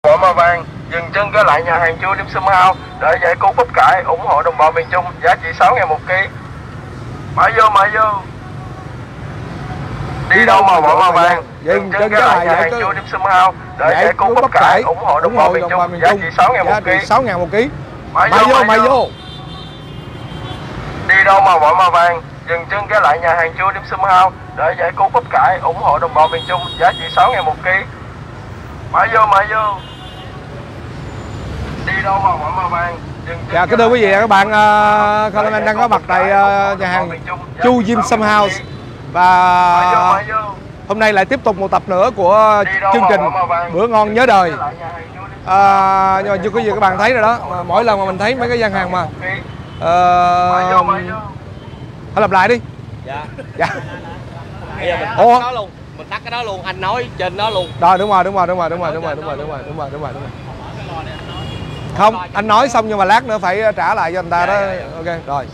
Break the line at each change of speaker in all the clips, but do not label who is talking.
Bộ Màu Vàng dừng chân trở lại nhà hàng chua Dim Sum House để giải cứu bắp cải ủng hộ đồng bào miền Trung, giá trị 6.000 một ký. Mãi vô. Đi đâu mà Bộ Màu Vàng dừng chân trở lại nhà hàng chua Dim Sum House để giải cứu bắp cải ủng hộ đồng bào miền Trung, giá trị 6.000 một ký.
6.000 một ký. Mãi vô.
Đi đâu mà Bộ Màu Vàng dừng chân trở lại nhà hàng chua Dim Sum House để giải cứu bắp cải ủng hộ đồng bào miền Trung, giá trị 6.000 một ký. Mãi vô. Đi đâu mà Bộ Màu Vàng dừng chân.
Dạ, kính thưa quý vị và các bạn, Coleman đang có mặt tại nhà hàng Chu Dim Sum House và hôm nay lại tiếp tục một tập nữa của chương trình Bữa Ngon Nhớ Đời. Nhưng mà như quý vị các bạn thấy rồi đó, mỗi lần mà mình thấy mấy cái gian hàng mà hãy lặp lại đi.
Dạ.
Bây
giờ mình tắt cái đó luôn, anh nói trên đó luôn.
Rồi, đúng rồi. Không, anh nói xong nhưng mà lát nữa phải trả lại cho người ta đó. Ok, rồi.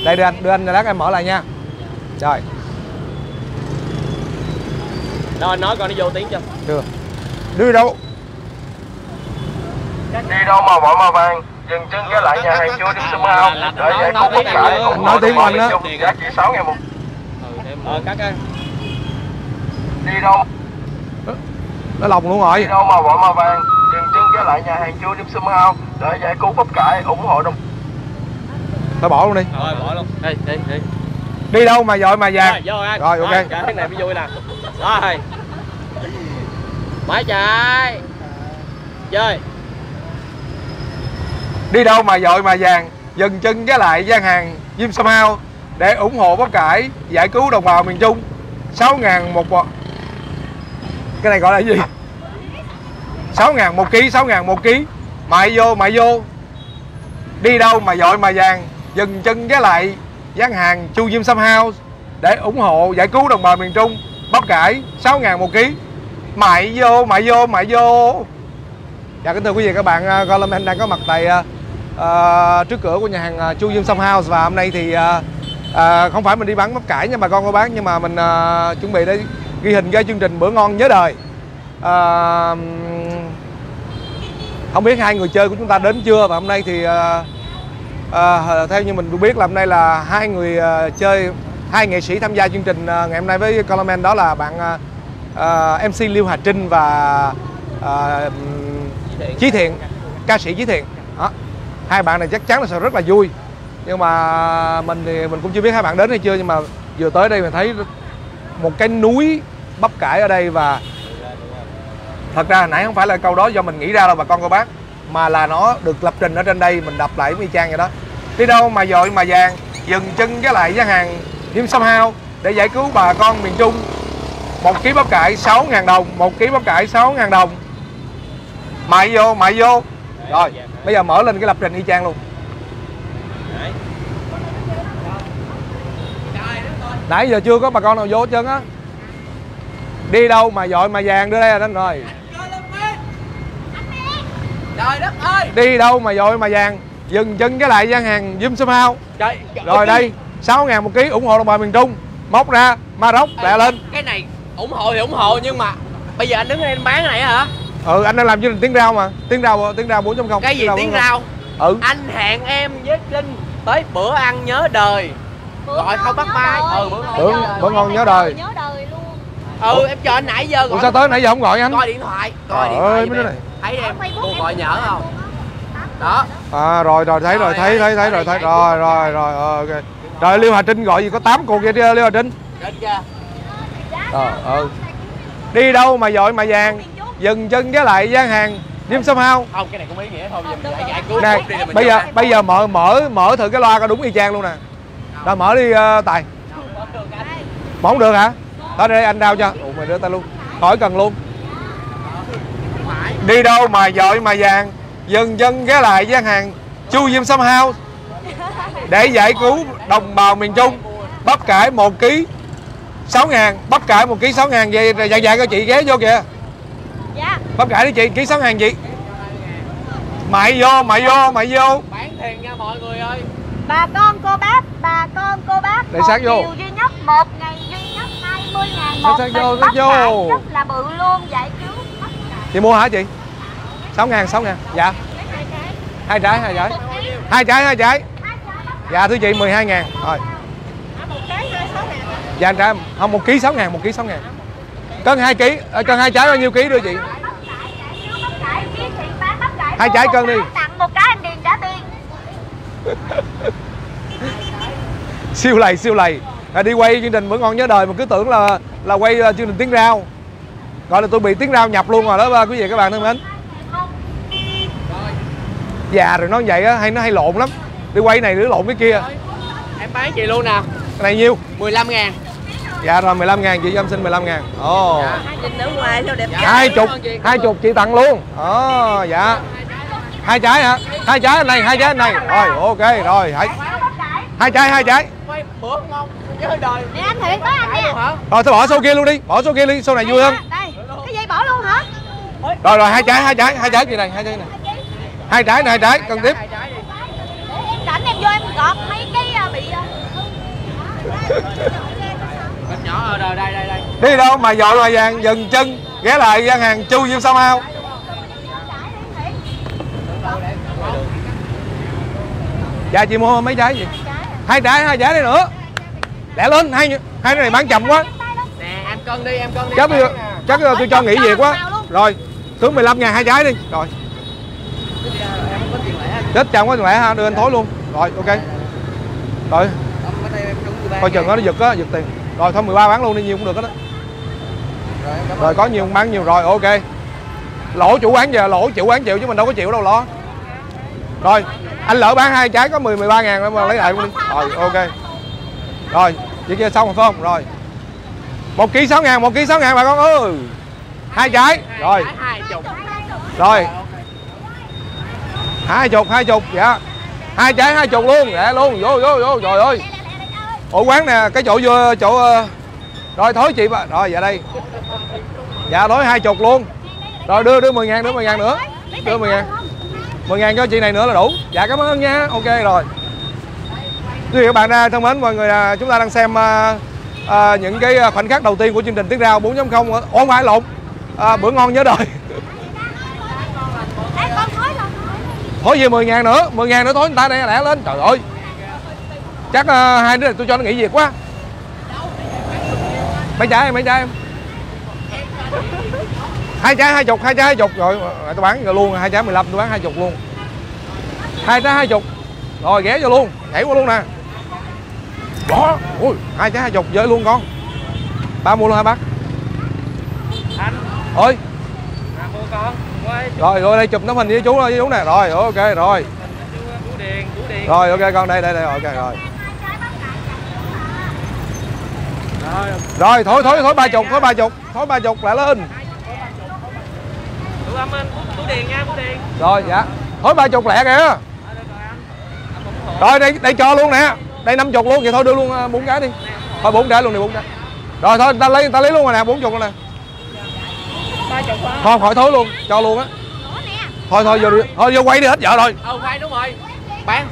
Đây đưa anh lát em mở lại nha. Rồi.
Đâu anh nói coi nó vô tiếng chưa?
Chưa. Đi đâu?
Đi đâu mà Bộ Màu Vàng dừng chân trở lại nhà hàng chua Dim Sum House để giải cứu bắp cải ủng hộ đồng bào miền Trung, giá trị 6.000 một.
Cắt á.
Đi đâu?
Nó lồng luôn rồi.
Đi đâu mà Bộ Màu Vàng dừng chân trở lại nhà hàng chua Dim Sum House để giải cứu bắp cải ủng hộ đồng.
Thôi bỏ luôn đi.
Rồi bỏ luôn. Đi.
Đi đâu mà dội mà vàng. Rồi ok.
Cái này mới vui nè. Rồi. Máy chạy. Chơi.
Đi đâu mà dội mà vàng, dừng chân với lại gian hàng Dim Sum House để ủng hộ bắp cải giải cứu đồng bào miền Trung. 6.000 một. Cái này gọi là gì? 6.000 một ký, 6.000 một ký. Mại vô. Đi đâu mà dội mà vàng, dừng chân với lại gian hàng Chu Dim Sum House để ủng hộ giải cứu đồng bào miền Trung, bắp cải 6.000 một ký. Mại vô. Dạ, kính thưa quý vị các bạn, Coleman đang có mặt tại trước cửa của nhà hàng Chu Dim Sum House và hôm nay thì không phải mình đi bán bắp cải nha bà con cô bác, nhưng mà mình chuẩn bị để ghi hình cái chương trình Bữa Ngon Nhớ Đời. Không biết hai người chơi của chúng ta đến chưa, và hôm nay thì theo như mình được biết là hôm nay là hai người chơi, hai nghệ sĩ tham gia chương trình ngày hôm nay với Coleman, đó là bạn MC Liêu Hà Trinh và Chí Thiện, ca sĩ Chí Thiện đó. Hai bạn này chắc chắn là sẽ rất là vui, nhưng mà mình thì mình cũng chưa biết hai bạn đến hay chưa, nhưng mà vừa tới đây mình thấy một cái núi bắp cải ở đây. Và thật ra hồi nãy không phải là câu đó do mình nghĩ ra đâu bà con cô bác, mà là nó được lập trình ở trên đây, mình đọc lại y chang vậy đó. Đi đâu mà dội mà vàng, dừng chân với lại gian hàng Dim Sum House để giải cứu bà con miền Trung. 1 ký bắp cải 6.000 đồng, 1 ký bắp cải 6.000 đồng. Mại vô. Rồi, bây giờ mở lên cái lập trình y chang luôn. Nãy giờ chưa có bà con nào vô hết trơn á. Đi đâu mà dội mà vàng, đưa đây là đến rồi.
Trời đất ơi.
Đi đâu mà dội mà vàng, dừng chân cái lại gian hàng Dim Sum House. Rồi đây, 6.000 một ký ủng hộ đồng bào miền Trung. Móc ra, ma rốc, lẹ lên.
Cái này ủng hộ thì ủng hộ, nhưng mà bây giờ anh đứng đây anh bán cái này hả?
Ừ, anh đang làm chương trình tiếng rau mà. Tiếng rau 4.0.
Cái gì tiếng rau?
Ừ.
Anh hẹn em với Linh tới bữa ăn nhớ đời. Gọi không bắt máy.
Bữa ngon nhớ đời.
Em chờ anh nãy giờ gọi.
Ủa sao tới nãy giờ không gọi anh?
Coi điện thoại.
Mấy đứa này.
Thấy em cô gọi nhỡ không? Đó.
À rồi thấy rồi, thấy rồi. Ok. Rồi Liêu Hà Trinh gọi gì có 8 cô kia Liêu Hà Trinh. Đi đâu mà dội mà vàng, dừng chân với lại gian hàng Dim Sum House.
Không, cái này cũng ý nghĩa thôi, giải cứu
này, bây giờ mở thử cái loa coi đúng y chang luôn nè. Rồi mở đi Tài. Mở không được hả? Đó đây anh đao cho. Ủa mày đưa tay luôn. Khỏi cần luôn. Đi đâu mà dội mà vàng, dừng chân ghé lại gian hàng Chu Dim Sum House để giải cứu đồng bào miền Trung. Bắp cải 1 ký 6.000, bắp cải 1 ký 6.000 vậy dài coi chị ghé vô kìa.
Dạ.
Bắp cải đi chị, ký 6.000 chị. Mại vô.
Bán thiền nha mọi người ơi.
Bà con cô bác,
để sát vô.
Điều duy nhất, một ngày duy nhất, 60.000 một
Xách
bịch
vô,
bắp
xách vô.
cải rất là bự luôn, giải cứu bắp cải.
Chị mua hả chị? 6.000, 6.000. Dạ. Hai trái. Hai trái. Dạ thưa chị 12.000. Rồi. Dạ anh trai không, 1 kg 6.000, 1 kg 6.000. Cân 2 kg, cân 2 trái bao nhiêu ký đưa chị? 2 trái cân đi.
Tặng 1 cái anh Điền trả tiền.
Siêu lầy. Đi quay chương trình Bữa Ngon Nhớ Đời mà cứ tưởng là quay chương trình Tiếng Rau. Gọi là tôi bị Tiếng Rau nhập luôn rồi đó quý vị các bạn thân mến. Già rồi nói vậy á, nó hay lộn lắm. Đi quay này nữa lộn cái kia.
Em bán chị luôn nè.
Cái này nhiêu?
15.000.
Dạ rồi 15.000, chị cho em xin 15.000. Ồ.
Nhìn ở ngoài sao đẹp
Dạ.
trai.
20 chị tặng luôn. Dạ. 2 trái hả? 2 trái anh này, 2 trái anh này. Rồi ok rồi. 2 trái.
Quay bữa ngon nhớ đời.
Nè anh Thiện tới anh nè.
Rồi thôi bỏ số kia luôn đi, bỏ số kia đi, số này vui hơn.
Đây, cái dây bỏ luôn hả?
Rồi 2 trái chị này, 2 trái này. 2 trái này, 2 trái, cần tiếp.
Em rảnh em vô em gọt mấy cái bị
Bịch nhỏ ở đây.
Đi đâu mà dội mà vàng dừng chân, ghé lại gian hàng Chu Diêm Sao Mau. Dạ chị mua mấy trái gì? 2 trái đây nữa. Lẹ lên, hai cái này bán chậm quá.
Nè em cân đi.
Chắc tôi cho nghỉ việc quá. Rồi, xuống 15.000 2 trái đi. Rồi. Chết chậm quá tiền lẻ ha, đưa anh Thối luôn. Rồi, ok. Rồi. Coi chừng nó giật tiền. Rồi thôi 13 bán luôn đi, nhiều cũng được đó. Rồi có nhiều bán nhiều rồi, ok. Lỗ chủ quán giờ, lỗ chủ quán chịu chứ mình đâu có chịu đâu lo. Rồi, anh lỡ bán 2 trái có 13.000 mà lấy lại luôn đi. Rồi, ok. Rồi, chị kia xong rồi phải không? Rồi. 1 kg 6.000, 1 kg 6.000 bà con ơi. 2 trái. Rồi. Rồi. 20, dạ. 2 trái 20 luôn, dạ luôn. Vô trời ơi. Ủa quán nè, cái chỗ rồi Thối chị bà. Rồi dạ đây. Dạ Thối 20 luôn. Rồi đưa 10.000 nữa, 10.000 nữa. Đưa 10.000. 10.000 cho chị này nữa là đủ. Dạ cảm ơn nha. Ok rồi. Quý vị các bạn thân mến, mọi người chúng ta đang xem những cái khoảnh khắc đầu tiên của chương trình Tiếng Rau 4.0. Ủa không phải lộn. Bữa Ngon Nhớ Đời. Thối về 10.000 nữa, 10.000 nữa Thối người ta đây lẻ lên. Trời ơi. Chắc hai đứa này tôi cho nó nghỉ việc quá. Mấy trái em. 2 trái 20, 2 trái 20. Rồi tôi bán rồi luôn, 2 trái 15 tôi bán 20 luôn. 2 trái 20. Rồi ghé vô luôn, nhảy qua luôn nè. Đó, ui, 2 trái 20 với luôn con. Ba mua luôn hả bác?
Anh.
Ơi.
Mua con.
Rồi đây chụp tấm hình với chú nè. Rồi ok rồi.
Chú Điền.
Rồi ok con đây ok rồi. Rồi thối 30, thối 30 lại lên.
Chú Điền nha, chú Điền.
Rồi dạ. Thối 30 lẹ kìa. Rồi đây cho luôn nè. Đây 50 luôn, vậy thôi đưa luôn 4 cái đi. Thôi 4 cái luôn đi, 4 cái. Rồi thôi người ta lấy luôn rồi nè, 40 rồi nè.
30 quá.
Thôi khỏi thối luôn, cho luôn á. Thôi vô quay đi hết vợ rồi.
Quay đúng rồi. Bán.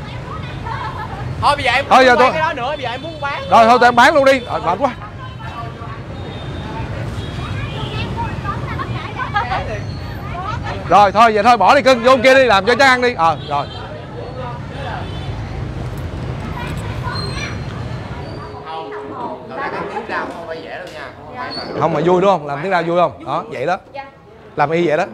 Thôi bây giờ em
thôi giờ tôi
cái đó nữa, bây giờ em muốn bán.
Rồi thôi tụi em bán luôn đi. Rồi mệt quá. Rồi thôi vậy thôi bỏ đi cưng, vô kia đi làm cho chắc ăn đi. Rồi. Không mà vui đúng không? Làm Tiếng Rau vui không? Đó, vậy đó. Làm y vậy đó.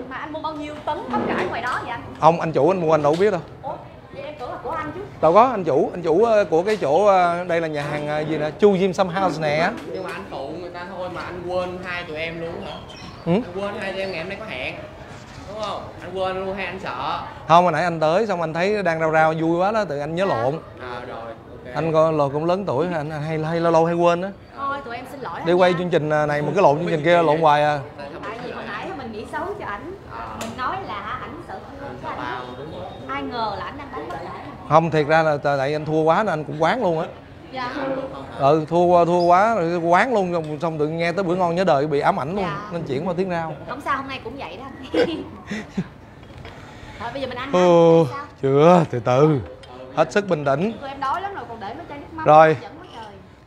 Mà anh mua bao nhiêu tấn bắp cải ngoài đó vậy anh?
Không, anh chủ anh mua anh đâu biết đâu.
Ủa, vậy em tưởng là của anh chứ.
Đâu có, anh chủ của cái chỗ đây là nhà hàng gì nè, Chu Diêm Some House nè.
Nhưng mà anh phụ người ta thôi mà anh quên hai tụi em luôn hả? Anh quên hai tụi em ngày hôm nay có hẹn. Đúng không? Anh quên luôn hay anh sợ?
Không, hồi nãy anh tới xong anh thấy đang rau vui quá đó, tự anh nhớ lộn.
Rồi. Okay.
Anh cũng lớn tuổi, anh hay lâu hay quên á.
Thôi tụi em xin lỗi.
Đi quay chương trình này một cái lộn chương trình kia lộn hoài à.
Tại vì hồi nãy mình nghĩ xấu cho ảnh. Mình nói là ảnh sợ thua cho ảnh. Ai ngờ là ảnh đang đánh bắp cải.
Không, thiệt ra là tại anh thua quá nên anh cũng quán luôn á.
Dạ.
Thua quá rồi quán luôn, xong tự nghe tới Bữa Ngon Nhớ Đời bị ám ảnh luôn, nên chuyển qua Tiếng Rau.
Không sao, hôm nay cũng vậy đó. Thôi bây giờ mình ăn.
Chưa, từ từ. Hết sức bình tĩnh.
Tụi em đói lắm rồi còn để mấy chai nước mắm.
Rồi.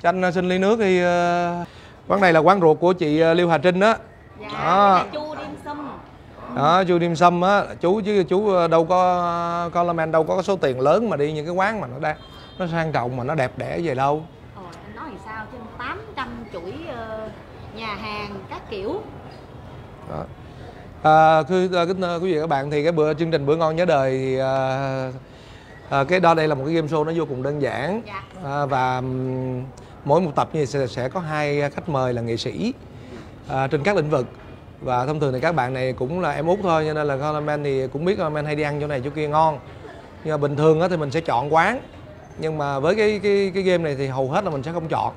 Cho anh xin ly nước đi Quán này là quán ruột của chị Liêu Hà Trinh á.
Dạ,
Đó.
cái này Chu Dim Sum.
Đó, chú dim sum á, chú đâu có comment đâu có số tiền lớn mà đi những cái quán mà nó sang trọng mà nó đẹp đẽ về đâu.
Anh nói thì sao chứ 800 chuỗi nhà hàng các kiểu.
Đó. Kính thưa quý vị các bạn, thì cái chương trình Bữa Ngon Nhớ Đời thì cái đó đây là một cái game show nó vô cùng đơn giản.
Dạ.
Và mỗi một tập như vậy sẽ có 2 khách mời là nghệ sĩ trên các lĩnh vực. Và thông thường thì các bạn này cũng là em út thôi, cho nên là comment thì cũng biết comment hay đi ăn chỗ này chỗ kia ngon. Nhưng mà bình thường thì mình sẽ chọn quán. Nhưng mà với cái game này thì hầu hết là mình sẽ không chọn.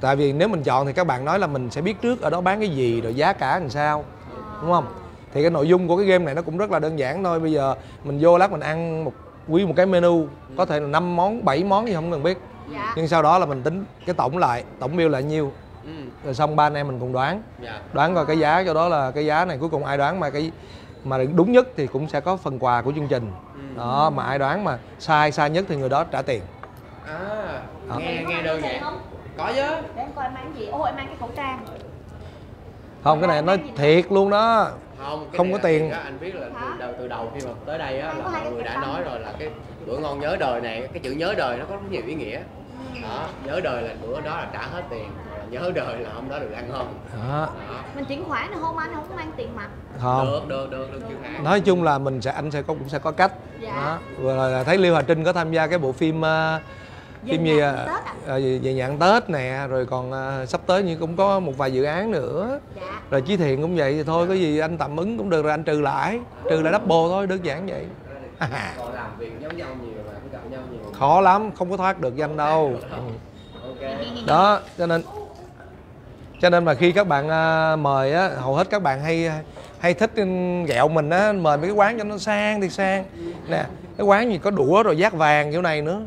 Tại vì nếu mình chọn thì các bạn nói là mình sẽ biết trước ở đó bán cái gì rồi giá cả làm sao, đúng không? Thì cái nội dung của cái game này nó cũng rất là đơn giản thôi. Bây giờ mình vô lát mình ăn một cái menu, có thể là 5 món, 7 món gì không cần biết.
Dạ.
Nhưng sau đó là mình tính cái tổng bill là nhiêu. Rồi xong ba anh em mình cùng đoán. Đoán coi cái giá, cho đó là cái giá này cuối cùng ai đoán mà đúng nhất thì cũng sẽ có phần quà của chương trình. Đó, mà ai đoán mà sai nhất thì người đó trả tiền.
Nghe đơn giản. Có chứ.
Để em coi em mang cái gì. Ồ, em mang cái khẩu trang.
Không, cái này nói thiệt luôn đó. Không có tiền.
Anh biết là từ đầu khi mà tới đây á, là mọi người đã nói rồi là cái Bữa Ngon Nhớ Đời này, cái chữ nhớ đời nó có rất nhiều ý nghĩa. Đó, nhớ đời là bữa đó là trả hết tiền, nhớ đời là hôm đó được ăn ngon. Đó.
Mình chuyển khoản này không anh, không mang tiền mặt.
Không.
Được chịu hạn.
Nói chung là anh cũng sẽ có cách.
Dạ.
Đó. Vừa là thấy Liêu Hà Trinh có tham gia cái bộ phim gì về nhà ăn Tết nè, rồi còn sắp tới như cũng có một vài dự án nữa.
Dạ.
Rồi Chí Thiện cũng vậy, thì thôi có gì anh tạm ứng cũng được, rồi anh trừ lại double thôi, đơn giản vậy.
Còn làm việc giống nhau nhiều mà cũng gặp nhau nhiều.
Khó lắm, không có thoát được danh đâu. Đó, cho nên mà khi các bạn mời á, hầu hết các bạn hay thích ghẹo mình á, mời mấy cái quán cho nó sang thì sang nè, cái quán gì có đũa rồi dát vàng kiểu này nữa.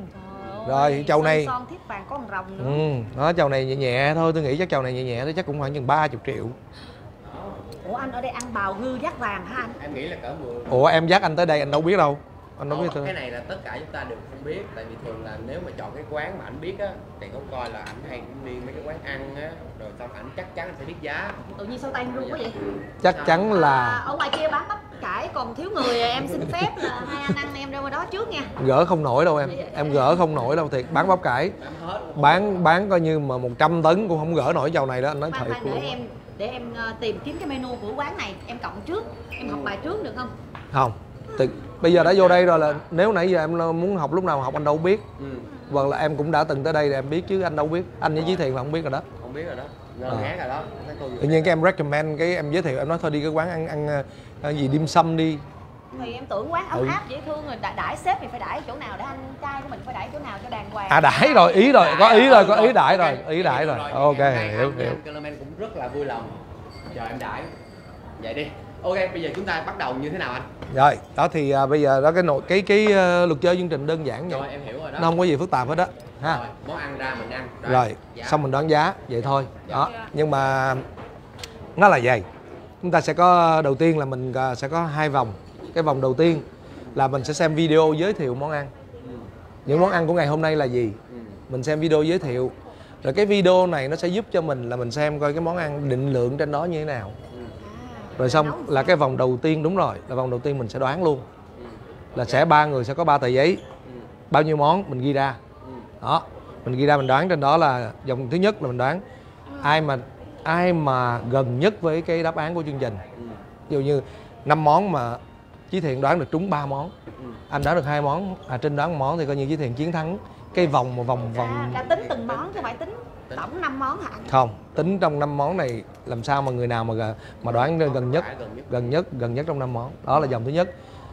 Rồi chầu này
son thiết vàng có rồng nữa.
Đó, chầu này nhẹ nhẹ thôi, tôi nghĩ chắc chầu này nhẹ nhẹ thôi, chắc cũng khoảng chừng 30 triệu.
Ủa anh ở đây ăn bào ngư dát vàng hả anh?
Em nghĩ là cỡ 10.
Ủa em dắt anh tới đây anh đâu biết đâu. Anh đâu biết thôi.
Cái này là tất cả chúng ta đều không biết, tại vì thường là nếu mà chọn cái quán mà anh biết á thì không coi là ảnh hay cũng đi mấy cái quán ăn á, rồi xong ảnh chắc chắn sẽ biết giá.
Tự nhiên sao tay anh run quá vậy?
Chắc chắn là
ở ngoài kia bán bắp cải còn thiếu người, em xin phép là hai anh ăn em ra ngoài đó trước nha.
Gỡ không nổi đâu em gỡ không nổi đâu thiệt, bán bắp cải bán coi như mà 100 tấn cũng không gỡ nổi chầu này đó, anh nói thiệt luôn.
Để em tìm kiếm cái menu của quán này, em cộng trước, em học bài trước được không?
Không, bây giờ đã vô đây rồi là nếu nãy giờ em muốn học lúc nào học anh đâu biết. Hoặc là em cũng đã từng tới đây thì em biết chứ anh đâu biết. Anh với Chí Thiện là không biết rồi đó.
Không biết rồi đó, ngơ ngác rồi đó.
Tự nhiên cái em recommend, cái em giới thiệu, em nói thôi đi cái quán ăn gì dim sum đi.
Thì em tưởng quán ấm áp dễ thương rồi, đãi sếp thì phải đãi chỗ nào để anh trai của mình phải đãi chỗ nào cho đàng hoàng.
Đãi rồi, ý rồi, có ý đãi rồi. Ok, hiểu.
Comment cũng rất là vui lòng. Chờ em đãi. Vậy đi. Ok, bây giờ chúng ta bắt đầu như thế nào anh?
Rồi, đó thì bây giờ đó cái luật chơi chương trình đơn giản vậy.
Rồi em hiểu rồi đó.
Nó không có gì phức tạp hết đó. Ha.
Rồi, món ăn ra mình ăn.
Rồi, xong mình đoán giá vậy thôi. Đó. Nhưng mà nó là vậy. Chúng ta sẽ có đầu tiên là mình sẽ có 2 vòng. Cái vòng đầu tiên là mình sẽ xem video giới thiệu món ăn. Những món ăn của ngày hôm nay là gì? Mình xem video giới thiệu. Rồi cái video này nó sẽ giúp cho mình là mình xem coi cái món ăn định lượng trên đó như thế nào. Rồi xong là cái vòng đầu tiên, đúng rồi, là vòng đầu tiên mình sẽ đoán luôn. Là sẽ 3 người sẽ có 3 tờ giấy. Bao nhiêu món mình ghi ra. Đó, mình ghi ra mình đoán, trên đó là vòng thứ nhất là mình đoán ai mà gần nhất với cái đáp án của chương trình. Ví dụ như 5 món mà Chí Thiện đoán được trúng 3 món. Anh đoán được 2 món, Trinh đoán 1 món thì coi như Chí Thiện chiến thắng cái vòng mà vòng.
Đã tính từng món chứ phải tính tổng 5 món hả?
Không, tính trong 5 món này làm sao mà người nào mà đoán gần nhất trong 5 món. Đó là vòng thứ nhất.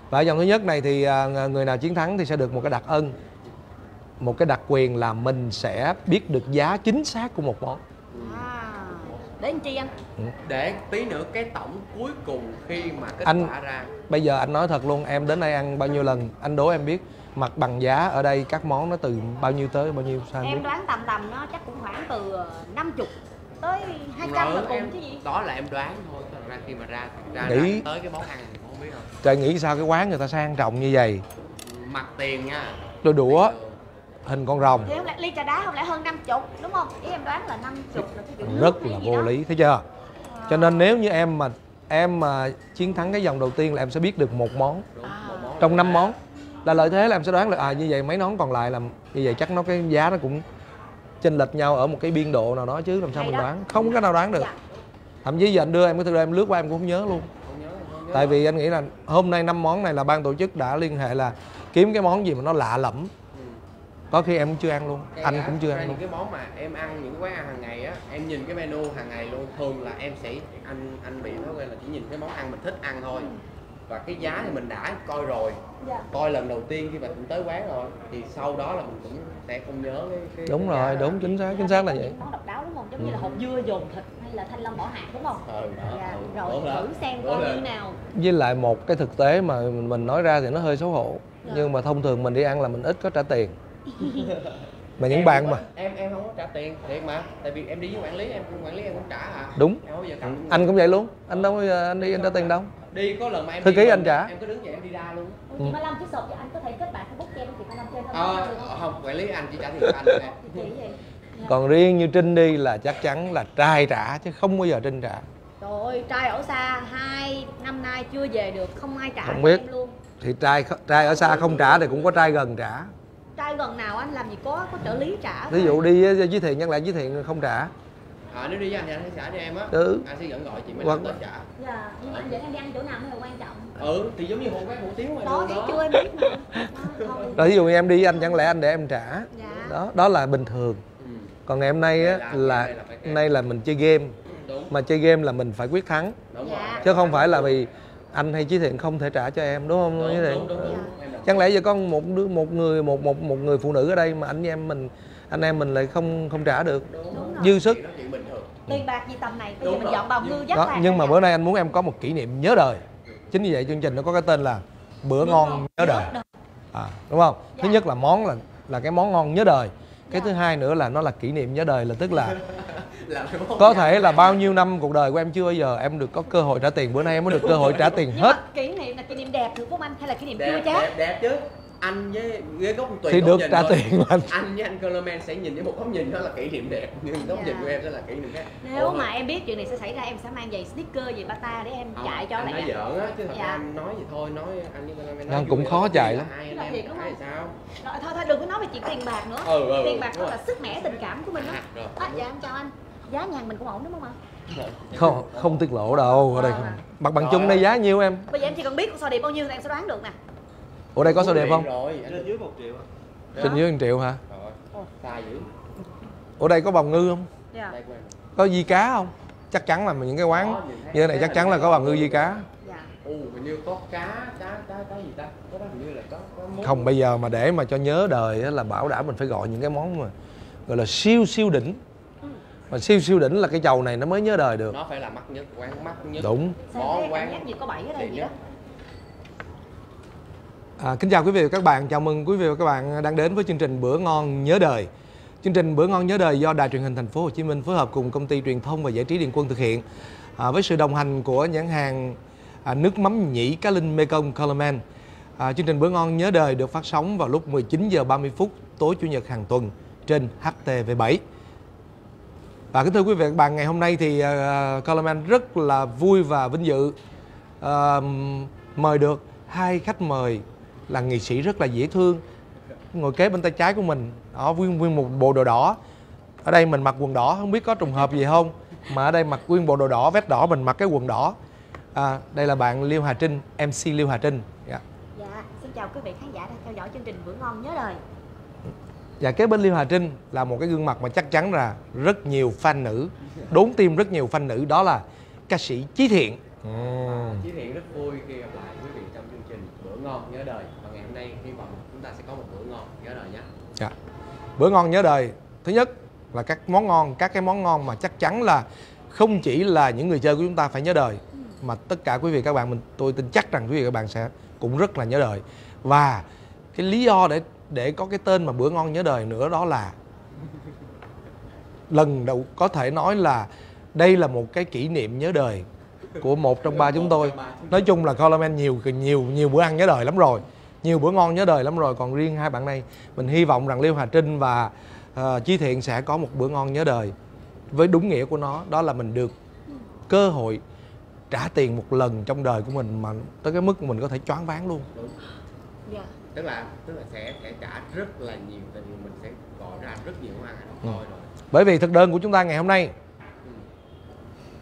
Và ở vòng thứ nhất này thì người nào chiến thắng thì sẽ được một cái đặc ân, một cái đặc quyền là mình sẽ biết được giá chính xác của một món.
Để anh chi anh?
Để tí nữa cái tổng cuối cùng khi mà kết quả ra.
Bây giờ anh nói thật luôn, em đến đây ăn bao nhiêu lần, anh đố em biết mặt bằng giá ở đây các món nó từ bao nhiêu tới bao nhiêu, sao
em đoán tầm nó chắc cũng khoảng từ 50 tới 200 là cùng chứ gì.
Đó là em đoán thôi, thật ra khi mà ra tới cái món ăn thì không biết đâu.
Trời, nghĩ sao cái quán người ta sang trọng như vậy.
Mặt tiền nha.
Đôi đũa. hình con rồng.
Thì không lẽ ly trà đá không lẽ hơn 50 đúng không? Ý em đoán là 50 là cái kiểu nước
Rất
hay
là
gì
vô
đó.
lý, thấy chưa? Cho nên nếu như em mà chiến thắng cái vòng đầu tiên là em sẽ biết được một món trong 5 món, là lợi thế là em sẽ đoán là như vậy mấy món còn lại là như vậy, chắc nó cái giá nó cũng chênh lệch nhau ở một cái biên độ nào đó chứ làm sao
Hay
mình
đó.
đoán, không có cái nào đoán được.
Dạ.
Thậm chí giờ anh đưa em cái thực ra em lướt qua em cũng không nhớ luôn. Tại vì anh nghĩ là hôm nay 5 món này là ban tổ chức đã liên hệ là kiếm cái món gì mà nó lạ lẫm. Có khi em cũng chưa ăn luôn, anh cũng chưa ăn luôn.
Những cái món mà em ăn, những cái quán ăn hàng ngày á, em nhìn cái menu hàng ngày luôn, thường là em sẽ anh bị thói quen là chỉ nhìn cái món ăn mình thích ăn thôi. Và cái giá thì mình đã coi rồi, coi lần đầu tiên khi mà mình tới quán rồi, thì sau đó là mình cũng sẽ không nhớ cái
Đúng rồi, đúng, chính xác là vậy.
Món độc đáo đúng không? Giống như là hột dưa dồn thịt hay là thanh long bỏ hạt đúng không? Rồi thử xem coi như nào.
Với lại một cái thực tế mà mình nói ra thì nó hơi xấu hổ, nhưng mà thông thường mình đi ăn là mình ít có trả tiền. Mà những bạn mà
em không có trả tiền thiệt mà, tại vì em đi với quản lý em cũng trả à.
Đúng.
Em không bao giờ cầm.
Anh cũng vậy luôn, anh đâu anh đi anh trả tiền đâu.
Đi có lần mà em
thư
đi
ký
rồi,
anh trả.
em cứ đứng dậy em đi ra luôn.
Chị Mai Lâm chứ sộp cho anh có thể kết bạn Facebook cho em, chị Mai Lâm chơi không?
Không, quản lý anh chỉ trả tiền cho anh thôi.
Chị gì?
Còn riêng như Trinh đi là chắc chắn là trai trả chứ không bao giờ Trinh trả.
Trời ơi, trai ở xa 2 năm nay chưa về được, không ai trả
Không
cho
biết.
em luôn.
Thì trai ở xa không trả thì cũng có trai gần trả.
Trai gần nào anh làm gì có trợ lý trả.
Ví dụ đi với Thiện, nhắc lại với Thiện không trả.
Nếu đi với anh thì anh sẽ trả cho em á. Anh sẽ vẫn gọi chị Mai
Hoặc-
Lâm tới trả.
Dạ, nhưng mà anh dẫn em đi ăn chỗ nào mới là quan trọng.
Thì giống như một quán hủ tiếu ngoài
Đó
đường
thấy
đó.
chưa em biết mà. Thôi.
Rồi ví dụ như em đi với anh chẳng lẽ anh để em trả.
Dạ.
Đó là bình thường. Còn ngày hôm nay á là nay là mình chơi game.
Đúng.
Mà chơi game là mình phải quyết thắng.
Đúng rồi.
Dạ.
Chứ không phải là vì anh hay Chí Thiện không thể trả cho em, đúng không Chí Thiện?
Đúng.
Chẳng lẽ giờ có một người phụ nữ ở đây mà anh em mình lại không trả được.
Đúng rồi.
Dư sức.
Chuyện bình thường.
Tiền bạc gì tầm này, bây giờ
Đúng
mình
rồi.
dọn bào ngư dắt
Đó,
vàng
nhưng mà
ra
bữa nay anh muốn em có một kỷ niệm nhớ đời. Chính vì vậy chương trình nó có cái tên là bữa ngon nhớ đời. Đúng không? Thứ nhất là món là cái món ngon nhớ đời. Cái thứ hai nữa là nó là kỷ niệm nhớ đời, là tức là có thể là bao nhiêu năm cuộc đời của em chưa bao giờ em được có cơ hội trả tiền, bữa nay em mới được cơ hội trả tiền
Nhưng
hết.
mà kỷ niệm là kỷ niệm đẹp được không anh? Hay là kỷ niệm chua chát?
Đẹp chứ. Anh với ghế góc tùy
Thì
góc
được
nhìn
trả
thôi.
tiền mà.
Anh với anh Coleman sẽ nhìn với một góc nhìn đó là kỷ niệm đẹp, nhưng góc nhìn của em sẽ là kỷ niệm khác.
Nếu mà em biết chuyện này sẽ xảy ra, em sẽ mang giày sneaker, giày bata để em chạy cho
anh
lại.
nói giỡn á, chứ thật ra
Dạ.
anh nói gì thôi, nói anh với Coleman
Anh cũng khó chạy lắm.
Hai
Là
anh
thiệt
em
đúng
thấy
không?
sao?
Rồi thôi đừng có nói về chuyện tiền bạc nữa. Tiền bạc đó là sức mẻ tình cảm của mình đó.
Rồi.
Dạ em chào anh. Giá nhà mình cũng ổn đúng không ạ?
Không tiết lộ đâu, ở đây không. Mặt bằng chung đây giá nhiêu em?
Bây giờ em chỉ cần biết con sò điệp bao nhiêu là em sẽ đoán được nè.
Ở đây có số đẹp không?
Rồi,
Trên dưới 1 triệu.
Trên dưới 1 triệu hả?
Rồi, xa dữ.
Ở đây có bào ngư không?
Dạ.
Đây của em.
Có di cá không? Chắc chắn là những cái quán
Có, nhìn thấy
như thế này
cá
chắc chắn là có bào ngư di cá.
Dạ.
Hình như có cá gì ta? Có đó hình như là có món.
Không, bây giờ mà để mà cho nhớ đời á, là bảo đảm mình phải gọi những cái món mà gọi là siêu đỉnh. Mà siêu đỉnh là cái chầu này nó mới nhớ đời được.
Nó phải là mắc nhất, quán mắc nhất.
Đúng.
Sao
Có
thế?
quán
Cảm giác như có 7 ở đây gì đó.
Kính chào quý vị và các bạn, chào mừng quý vị và các bạn đang đến với chương trình Bữa Ngon Nhớ Đời. Chương trình Bữa Ngon Nhớ Đời do Đài Truyền hình Thành phố Hồ Chí Minh phối hợp cùng Công ty Truyền thông và Giải trí Điện Quân thực hiện, với sự đồng hành của nhãn hàng nước mắm nhĩ cá linh Mekong Coleman. Chương trình Bữa Ngon Nhớ Đời được phát sóng vào lúc 19 giờ 30 phút tối Chủ nhật hàng tuần trên HTV7. Và kính thưa quý vị và các bạn, ngày hôm nay thì Coleman rất là vui và vinh dự mời được hai khách mời là nghệ sĩ rất là dễ thương, ngồi kế bên tay trái của mình, đó, nguyên một bộ đồ đỏ. Ở đây mình mặc quần đỏ, không biết có trùng hợp gì không, mà ở đây mặc nguyên bộ đồ đỏ, vest đỏ, mình mặc cái quần đỏ. Đây là bạn Liêu Hà Trinh, MC Liêu Hà Trinh.
Dạ, xin chào quý vị khán giả đang theo dõi chương trình Bữa Ngon Nhớ Đời.
Và kế bên Liêu Hà Trinh là một cái gương mặt mà chắc chắn là rất nhiều fan nữ, đốn tim rất nhiều fan nữ, đó là ca sĩ Chí Thiện.
Chí Thiện rất vui khi gặp lại quý vị trong chương trình Bữa Ngon Nhớ Đời. Và ngày hôm nay hy vọng chúng ta sẽ có một bữa ngon nhớ đời nhé.
Dạ. Bữa ngon nhớ đời, thứ nhất là các cái món ngon mà chắc chắn là không chỉ là những người chơi của chúng ta phải nhớ đời, mà tất cả quý vị các bạn, tôi tin chắc rằng quý vị các bạn sẽ cũng rất là nhớ đời. Và cái lý do để có cái tên mà Bữa Ngon Nhớ Đời nữa, đó là lần đầu có thể nói là đây là một cái kỷ niệm nhớ đời của một trong ba chúng tôi. Nói chung là Coleman nhiều bữa ăn nhớ đời lắm rồi, nhiều bữa ngon nhớ đời lắm rồi. Còn riêng hai bạn này, mình hy vọng rằng Liêu Hà Trinh và Chí Thiện sẽ có một bữa ngon nhớ đời. Với đúng nghĩa của nó, đó là mình được cơ hội trả tiền một lần trong đời của mình, mà tới cái mức mình có thể choáng váng luôn.
Đúng.
Dạ.
Tức là sẽ trả rất là nhiều, tại vì mình sẽ gọi ra rất nhiều món ăn thôi rồi.
Bởi vì thực đơn của chúng ta ngày hôm nay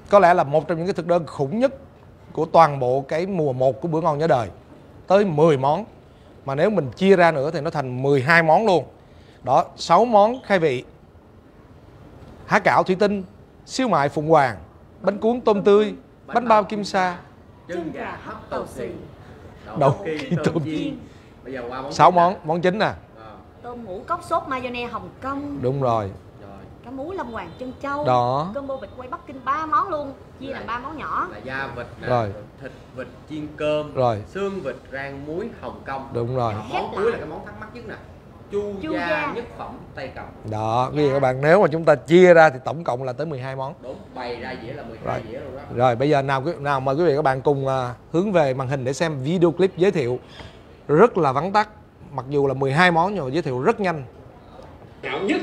có lẽ là một trong những cái thực đơn khủng nhất của toàn bộ cái mùa 1 của bữa ngon nhớ đời. Tới 10 món. Mà nếu mình chia ra nữa thì nó thành 12 món luôn. Đó, 6 món khai vị: há cảo thủy tinh, siêu mại Phụng Hoàng, bánh cuốn tôm tươi, bánh bao kim sa,
Chân gà hấp tàu xì,
đậu kỳ tôm chiên.
Bây giờ qua món
6 món chính nè.
Tôm hũ cốc sốt mayonnaise Hồng Kông.
Đúng rồi.
Cá mú Lâm Hoàng chân châu.
Đó.
Combo vịt quay Bắc Kinh 3 món luôn, chia làm 3 món nhỏ.
Là da vịt nè,
rồi
thịt vịt chiên cơm,
rồi
xương vịt rang muối Hồng Kông.
Đúng rồi.
Món cuối là cái món thắc mắc nhất nè, chu gia nhất phẩm Tây Cầm.
Đó, quý vị các bạn, nếu mà chúng ta chia ra thì tổng cộng là tới 12 món.
Đúng, bày ra dĩa là 12 dĩa luôn đó.
Rồi bây giờ nào mời quý vị các bạn cùng hướng về màn hình để xem video clip giới thiệu rất là vắn tắt. Mặc dù là 12 món nhưng mà giới thiệu rất nhanh.
Ngạo nhất,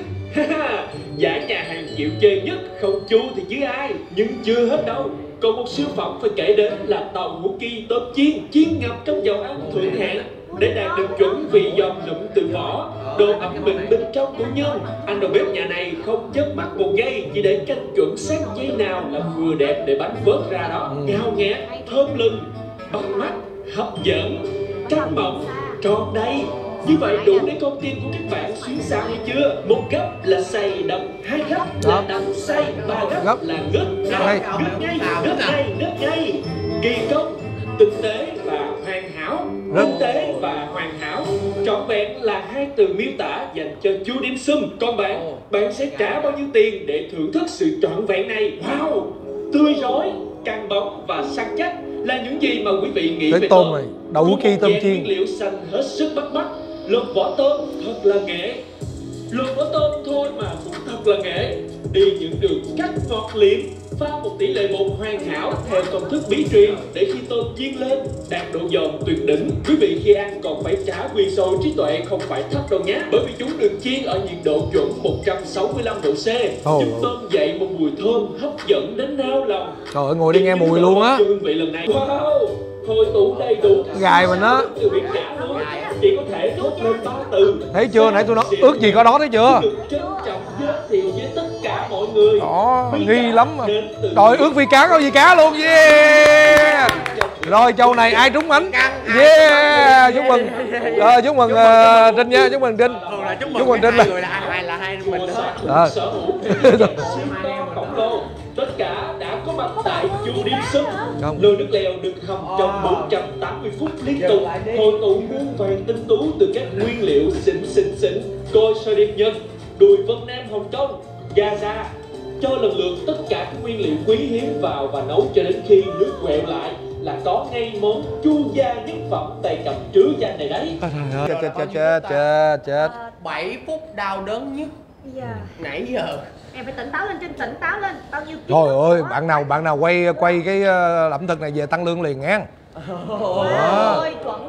giá nhà hàng chịu chơi nhất, không chu thì chứ ai. Nhưng chưa hết đâu, còn một siêu phẩm phải kể đến là tàu hũ kỳ tôm chiên ngập trong dầu ăn thượng hạng. Để đạt được chuẩn vị giòn nụm từ vỏ, đồ ẩm mịn bên trong của nhân. Anh đầu bếp nhà này không chớp mắt một giây, chỉ để canh chuẩn xác giây nào là vừa đẹp để bánh vớt ra đó. Ngào ngạt, thơm lừng, bắt mắt, hấp dẫn, trắng mỏng, tròn đầy. Như vậy đủ để con tim của các bạn xuyến xao hay chưa? Một gấp là xay đậm, 2 gấp là đậm xay, 3 gấp là ngất ngay, ngất ngay. Kỳ công, tinh tế và hoàn hảo. Tinh tế và hoàn hảo trọn vẹn là 2 từ miêu tả dành cho chú dim sum. Còn bạn sẽ trả bao nhiêu tiền để thưởng thức sự trọn vẹn này? Wow, tươi rói, căng bóng và săn chắc là những gì mà quý vị nghĩ về tôm
này. Đậu hũ kỳ tôm chiên,
nguyên liệu xanh hết sức bắt mắt. Lột vỏ tôm thật là nghệ, lột vỏ tôm thôi mà cũng thật là nghệ. Đi những đường cắt ngọt liệm, pha một tỷ lệ bột hoàn hảo theo công thức bí truyền để khi tôm chiên lên đạt độ giòn tuyệt đỉnh. Quý vị khi ăn còn phải trả quyền sâu trí tuệ không phải thấp đâu nhé, bởi vì chúng được chiên ở nhiệt độ chuẩn 165 độ C, giúp tôm dậy một mùi thơm hấp dẫn đến nao lòng.
Trời ơi, ngồi đi nghe mùi luôn á.
Hương vị lần này wow, hồi tủ đầy đủ
gài mình á,
chỉ có thể thốt lên 3 từ.
Thấy chưa, nãy tôi nói ước gì có đó, thấy chưa?
Trân trọng giới thiệu với tất cả mọi người.
Đó, nghi lắm mà. Rồi ước vi cá có vi cá luôn, yeah. Rồi châu này ai trúng bánh, yeah. Chúc mừng, chúc mừng Trinh nha, chúc mừng Trinh. Chúc mừng Trinh
là hai mình
đó.
Tất cả đã có mặt tại chu dim sum. Nồi nước lèo được hầm trong 480 phút liên tục, hội tụ muôn vàn tinh tú từ các nguyên liệu xịn, côi soi điệp nhân, đùi Vân Nam Hồng Kông, gà ra. Cho lần lượt tất cả các nguyên liệu quý hiếm vào và nấu cho đến khi nước quẹo lại là có ngay món chu gia nhất phẩm Tây Cầm trứ danh này đấy.
Chết.
7 phút đau đớn nhất nãy giờ.
Em phải tỉnh táo lên, Trinh, tỉnh táo lên. Bao nhiêu
Trời ơi, bạn nào quay cái ẩm thực này về tăng lương liền nghe.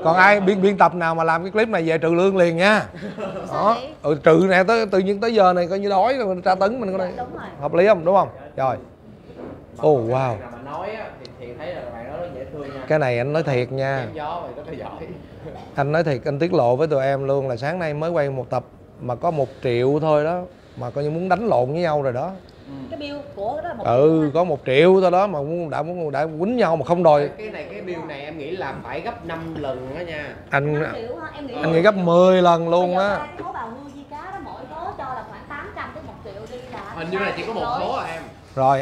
Còn ai biên tập nào mà làm cái clip này về trừ lương liền nha. Đó. Trừ nè, tự nhiên tới giờ này coi như đói rồi tra tấn mình coi đây. Hợp lý không, đúng không? Rồi. Wow. Cái này anh nói thiệt nha. Anh nói thiệt, anh tiết lộ với tụi em luôn là sáng nay mới quay một tập mà có 1 triệu thôi đó, mà coi như muốn đánh lộn với nhau rồi đó.
Cái bill của đó là 1
triệu có 1 triệu thôi đó mà đã quýnh nhau mà không đòi.
Cái bill này em nghĩ là phải gấp 5 lần đó nha.
Anh nghĩ gấp 10 lần luôn á.
Số bào ngư di cá đó mỗi số cho là khoảng 800 tới 1 triệu đi là.
Hình như là chỉ có 1 số à em.
Rồi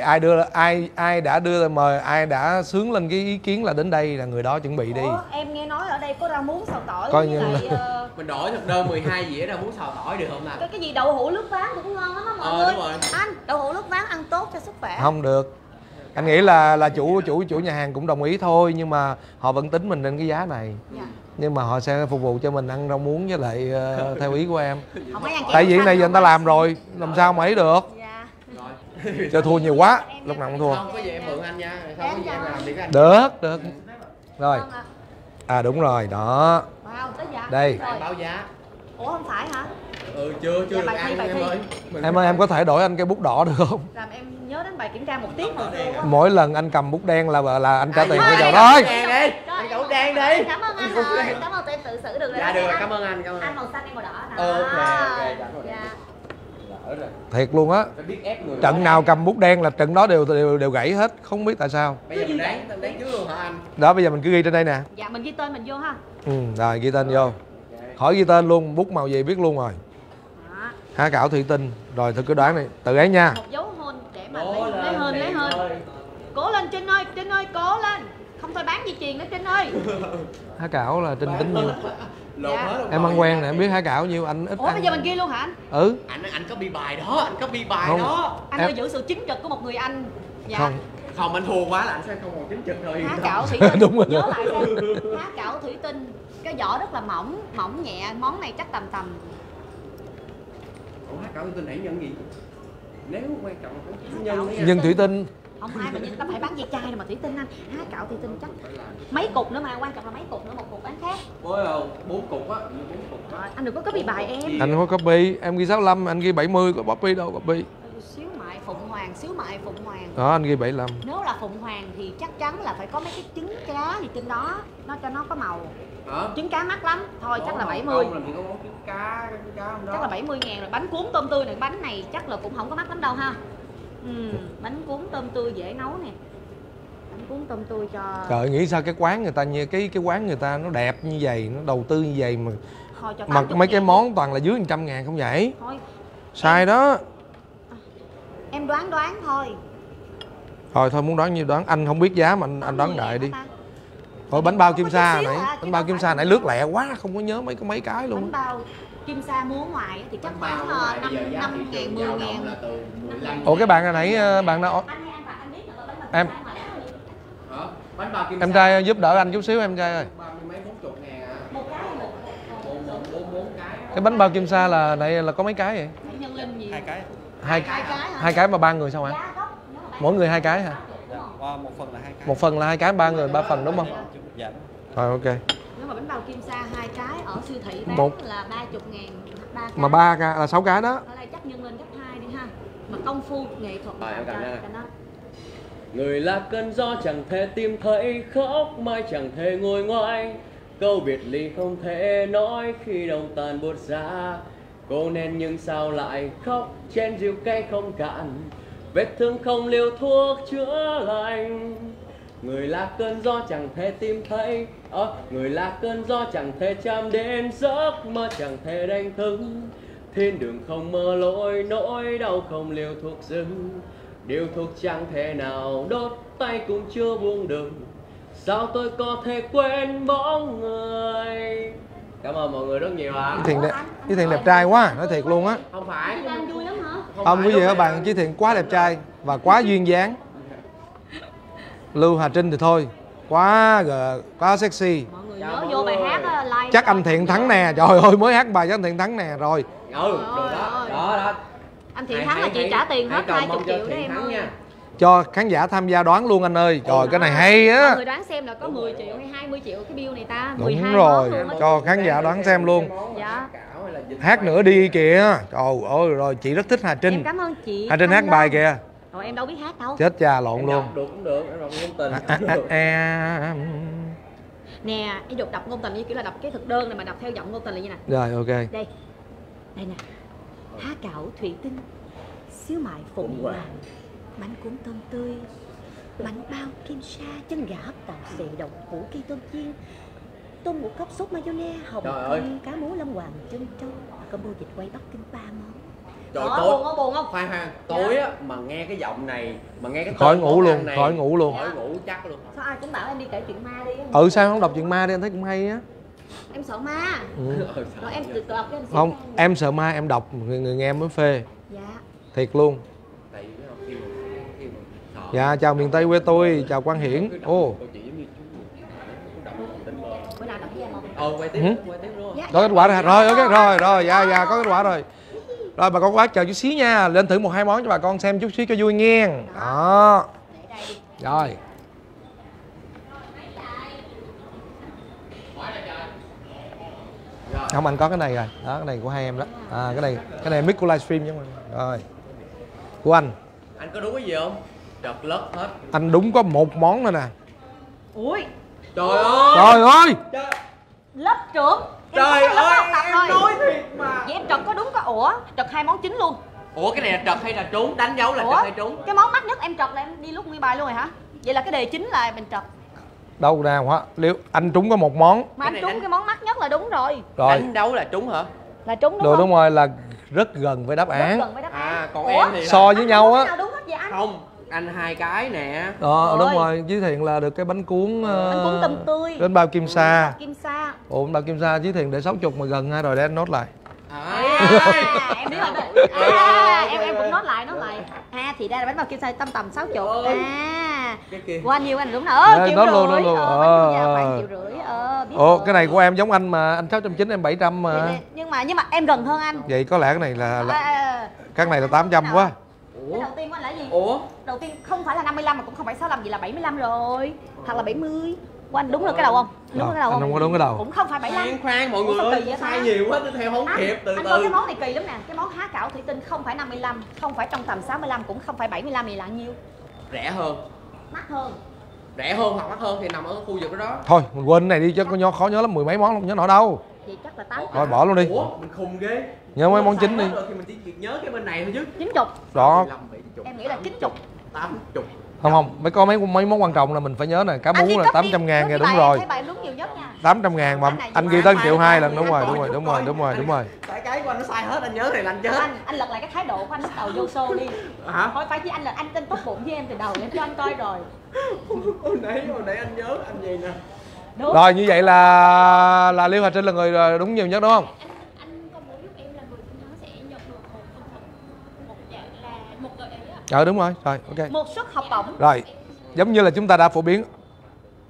ai đã đưa mời, ai đã sướng lên cái ý kiến là đến đây là người đó chuẩn bị đi.
Em nghe nói ở đây có rau muống xào tỏi
coi
với
như
lại
mình đổi thực đơn 12 dĩa rau muống xào tỏi được không nào?
Cái gì đậu hũ lướt ván cũng ngon lắm á mọi người.
Đúng rồi.
Anh, đậu hũ lướt ván ăn tốt cho sức khỏe.
Không được. Anh nghĩ là chủ nhà hàng cũng đồng ý thôi, nhưng mà họ vẫn tính mình lên cái giá này. Nhưng mà họ sẽ phục vụ cho mình ăn rau muống với lại theo ý của em. Tại vì này giờ người ta làm rồi, làm sao mà ấy được. Cho thua nhiều quá, lúc nào cũng thua.
Không có gì em mượn anh nha, không có gì em làm thì anh.
Được. Rồi. À đúng rồi, đó. Đây.
Bạn báo giá.
Ủa không phải hả?
Chưa
Dạ,
được
bài thi,
ăn
bài
em
thi.
ơi.
Em ơi, em có thể đổi anh cây bút đỏ được không?
Làm em nhớ đến bài kiểm tra một tiết hồi xưa quá.
Mỗi lần anh cầm bút đen là anh trả tiền cho giàu
thôi.
thôi.
Anh cậu đen đi.
Cảm ơn anh ơi. Cảm ơn tụi em tự xử được rồi.
Dạ được, cảm ơn anh, cảm ơn
Anh
anh.
màu xanh em màu đỏ.
Ok.
Dạ.
Lỡ rồi.
Thiệt luôn á.
Phải biết ép người.
Trận nào cầm bút đen là trận đó đều gãy hết, không biết tại sao.
Bây giờ mình đáng trước luôn hả anh?
Đó, bây giờ mình cứ ghi trên đây nè.
Dạ mình ghi tên mình vô ha.
Rồi ghi tên vô. Khỏi ghi tên luôn, bút màu gì biết luôn rồi.
Đó.
Há cảo thủy tinh. Rồi thử cứ đoán đi, tự ấy nha.
Một dấu hôn để mà lấy hên. Cố lên Trinh ơi, cố lên. Không thôi bán dây chuyền nữa Trinh ơi.
Há cảo là Trinh tính nhiêu?
Dạ.
Em ăn quen nè, em biết há cảo nhiêu, anh ít
Ủa
ăn.
bây giờ mình ghi luôn hả anh?
Ừ.
Anh có bi bài đó, anh có bi bài
Không.
đó.
Anh
Em-
ơi giữ sự chính trực của một người anh. Dạ.
Không.
Không, anh thua quá là anh sẽ không còn chính trực rồi.
Há cảo thủy tinh.
Đúng rồi.
Nhớ lại xem. Há cảo thủy tinh. Cái vỏ rất là mỏng nhẹ, món này chắc tầm.
Ủa, há cảo tôi nãy nhân gì? Nếu quan trọng là phải nhân đi.
Nhưng thủy tinh.
Không ai mà nhìn ta phải bán dây chai đâu mà thủy tinh anh. Há cảo thủy tinh chắc mấy cục nữa mà, quan trọng là mấy cục nữa, một cục bán khác.
Bối không? 4 cục á, 4 cục á.
Anh đừng có copy bài em.
Anh không có copy, em ghi 65, anh ghi 70, có copy đâu copy.
Xíu mại phụng hoàng.
Đó, anh ghi 75.
Nếu là phụng hoàng thì chắc chắn là phải có mấy cái trứng cá gì trên đó, nó cho nó có màu.
Hả?
Trứng cá mắc lắm, thôi chắc là 70.
Không, làm gì có món trứng cá không đó.
Chắc là 70.000 rồi. Bánh cuốn tôm tươi này, bánh này chắc là cũng không có mắc lắm đâu ha. Bánh cuốn tôm tươi dễ nấu nè. Bánh cuốn tôm tươi cho.
Trời, nghĩ sao cái quán người ta như cái quán người ta nó đẹp như vậy, nó đầu tư như vậy mà
Thôi cho
mà
80.000
mấy cái món toàn là dưới 100.000 không vậy?
Thôi
Sai đó.
em đoán thôi.
Thôi muốn đoán nhiêu đoán, anh không biết giá mà anh đoán đại đi. Thôi bánh bao kim sa nãy, bánh bao kim sa nãy lướt lẹ quá, không có nhớ mấy cái luôn.
Bánh bao kim sa mua ngoài thì chắc khoảng 5.000, 10.000.
Ủa cái bạn hồi nãy bạn nào em
Hả? Bánh bao kim
em trai giúp đỡ anh chút xíu em trai ơi.
30 mấy 40 ngàn à.
Một cái hay một?
4 cái.
Cái bánh bao kim sa là này là có mấy cái vậy?
Nhân lên gì?
Hai
Hai cái hả?
hai cái mà ba người sao hả?
Giá gốc, nếu mà bán
Mỗi người hai cái hả?
Một phần là hai cái.
Một phần là hai cái, ba người ba phần đúng không?
Dạ.
Rồi ok.
Nếu mà bánh bao kim sa hai cái ở siêu thị bán
Một.
là 30.000 ba cái.
Mà ba cái là 6 cái đó.
Ở đây chắc nhân lên gấp 2 đi ha. Mà công phu nghệ thuật
Rồi, em cầm nha.
cho nó.
Người là cơn gió chẳng thể tìm thấy, khóc mai chẳng thể ngồi ngoài. Câu biệt ly không thể nói khi đông tàn buốt giá. Cô nên nhưng sao lại khóc trên rượu cay không cạn, vết thương không liều thuốc chữa lành. Người là cơn gió chẳng thể tìm thấy, người là cơn gió chẳng thể chạm đến giấc mơ, chẳng thể đánh thức thiên đường không mơ lối, nỗi đau không liều thuốc dừng. Điều thuốc chẳng thể nào đốt tay cũng chưa buông được, sao tôi có thể quên bóng người. Cảm ơn mọi người rất nhiều ạ.
Chí Thiện đẹp trai quá, nói thiệt luôn á.
Không phải.
Chị đang vui lắm hả?
Không quý vị các bạn, Chí Thiện quá đẹp trai và quá duyên dáng. Lưu Hà Trinh thì thôi, quá sexy.
Mọi người nhớ vô bài hát á, like.
Chắc anh Thiện thắng nè, trời ơi mới hát bài chắc anh Thiện thắng nè rồi.
Được đó, đó.
Anh Thiện thắng là chị trả tiền hết 20 triệu đó em ơi.
Cho khán giả tham gia đoán luôn anh ơi. Trời cái này hay á.
Mọi người đoán xem là có 10 triệu hay 20 triệu cái bill này ta.
Đúng
12
rồi,
món luôn á.
cho khán giả đoán xem luôn.
Dạ.
Hát nữa đi kìa. Trời ơi rồi chị rất thích Hà
Em
Trinh.
cảm ơn chị.
Hà Trinh hát bài kìa.
Rồi em đâu biết hát đâu.
Chết cha lộn luôn.
Được cũng được, em đọc ngôn tình.
Nè, em đọc ngôn tình như kiểu là đọc cái thực đơn này mà đọc theo giọng ngôn tình là như này.
Rồi ok.
Đây. Đây nè. Há cảo thủy tinh, xíu mại phụng hoàng, bánh cuốn tôm tươi, bánh bao kim sa, chân gà hấp tàu xì đậu hũ cây tôm chiên, tôm ngũ cốc sốt mayonnaise, hồng cơm, cá mú lâm hoàng, chân trâu, combo vịt quay Bắc Kinh 3 món.
Trời
buồn không?
Khoan, tối á mà nghe cái giọng này, mà nghe cái
Khỏi
tên
ngủ
món
luôn,
ăn này,
khỏi ngủ luôn.
khỏi ngủ chắc luôn.
Sao ai cũng bảo em đi kể chuyện ma đi.
Ừ sao không đọc chuyện ma đi, anh thấy cũng hay á.
Em sợ ma. Rồi em tự đọc cho em xem.
Không, em sợ ma em đọc người nghe mới phê.
Dạ.
Thiệt luôn.
Tại vì khi mà sợ.
Dạ chào miền Tây quê tôi, chào Quang Hiển. Ô.
Bữa nào đọc với em không?
Quay tiếp luôn.
Dạ.
Có kết quả rồi. Rồi ok rồi, dạ có kết quả rồi. Rồi bà con bác chờ chút xíu nha, lên thử 1-2 món cho bà con xem chút xíu cho vui nghe. Đó.
Để đây đi.
Rồi. Không, anh có cái này rồi. Đó, cái này của hai em đó. À, cái này mic của livestream chứ mà. Rồi. Của anh.
Anh có đúng cái gì không? Trật lất hết.
Anh đúng có một món nữa nè.
Ui,
Trời ơi.
Trời ơi.
lớp trưởng.
Trời ơi,
em
nói thiệt mà.
vậy em trật có đúng có ủa trật 2 món chính luôn.
Ủa cái này là trật hay là trúng? Đánh dấu là
Ủa?
trật hay trúng?
Cái món mắc nhất em trật là em đi lúc nguyên bài luôn rồi hả? Vậy là cái đề chính là mình trật.
Đâu nào hả? Nếu anh trúng có một món.
Mà anh
này
trúng
đánh-
cái món mắc nhất là đúng rồi.
Rồi.
Đánh dấu là trúng hả?
Là trúng đúng
Được,
không?
đúng rồi, là rất gần với đáp
Rất
án.
gần với đáp án.
À, còn
Ủa?
em thì
So với nhau á.
Nào đúng hết vậy anh?
không, anh 2 cái nè.
Đó, đúng
Rồi.
rồi, Chí Thiện là được cái bánh cuốn
Bánh cuốn tôm tươi.
bánh bao kim sa.
Kim sa.
Ủa, bánh bao kim sa Chí Thiện để 60 mà gần ha, rồi để anh nốt lại.
À,
Em biết rồi đó. Em cũng nói lại. Thì ra là bánh bao kim sa tầm 60.
cái kia.
Qua nhiêu anh đúng rồi.
Đây,
Triệu
nói
rưỡi.
luôn, nói luôn.
Bánh kim sa khoảng 1,5 triệu. Biết
Ủa,
rồi.
cái này của em giống anh mà, anh 690 em 700 mà.
Nhưng mà em gần hơn anh.
Vậy có lẽ cái này là
À,
cái này là 800 quá.
Ủa?
cái đầu tiên của anh là gì?
Ủa?
Đầu tiên không phải là 55 mà cũng không phải 65, vậy là 75 rồi. Hoặc là 70. Của anh đúng rồi cái đầu không? Đúng rồi cái đầu
Anh không có đúng cái đầu.
Cũng không phải 75.
Khoan mọi
Ủa,
người
sao
ơi,
kỳ vậy
sai
ta?
nhiều quá tôi theo không kịp, từ
Anh coi
từ.
cái món này kỳ lắm nè. Cái món há cảo thủy tinh không phải 55, không phải trong tầm 65, cũng không phải 75, thì là nhiêu?
Rẻ hơn.
Mắc hơn.
Rẻ hơn hoặc mắc hơn thì nằm ở khu vực đó.
Thôi, mình quên cái này đi chứ có khó nhớ lắm, 10 mấy món không nhớ nổi đâu.
Vậy chắc là 8.
Thôi bỏ luôn đi.
Ủa, mình khùng ghê.
Nhớ mấy món chính đi.
Rồi thì mình chỉ việc nhớ cái bên này thôi chứ.
90.
Đó.
15, 70,
Em nghĩ là 90.
80.
Không, phải có mấy món quan trọng là mình phải nhớ nè. Cá
Anh
bún
đi
là
cấp
800
đi.
ngàn
Có
kìa,
cái
đúng
bài
rồi.
thấy bài đúng nhiều nhất nha.
800 ngàn mà
Cái này
anh
gì
ghi
mà
tới
2
triệu 2 lần,
triệu
đúng rồi,
hai
đúng
triệu
rồi, đúng rồi, đúng rồi, đúng rồi.
Tại cái của anh nó sai hết, anh nhớ thì là anh chết.
Anh lật lại cái thái độ của anh lúc đầu vô show đi.
Hả?
Thôi phải chứ anh là anh tên tốt bụng với em từ đầu, em cho anh coi rồi.
Hồi nãy anh nhớ anh gì nè.
Đúng.
Rồi như vậy là Liêu Hà Trinh là người đúng nhiều nhất đúng không?
Anh công bố giúp em là người chiến thắng sẽ nhận được một phần thưởng, một dạng là một gợi ý ạ.
Đúng rồi, ok.
Một suất học bổng.
Rồi, giống như là chúng ta đã phổ biến.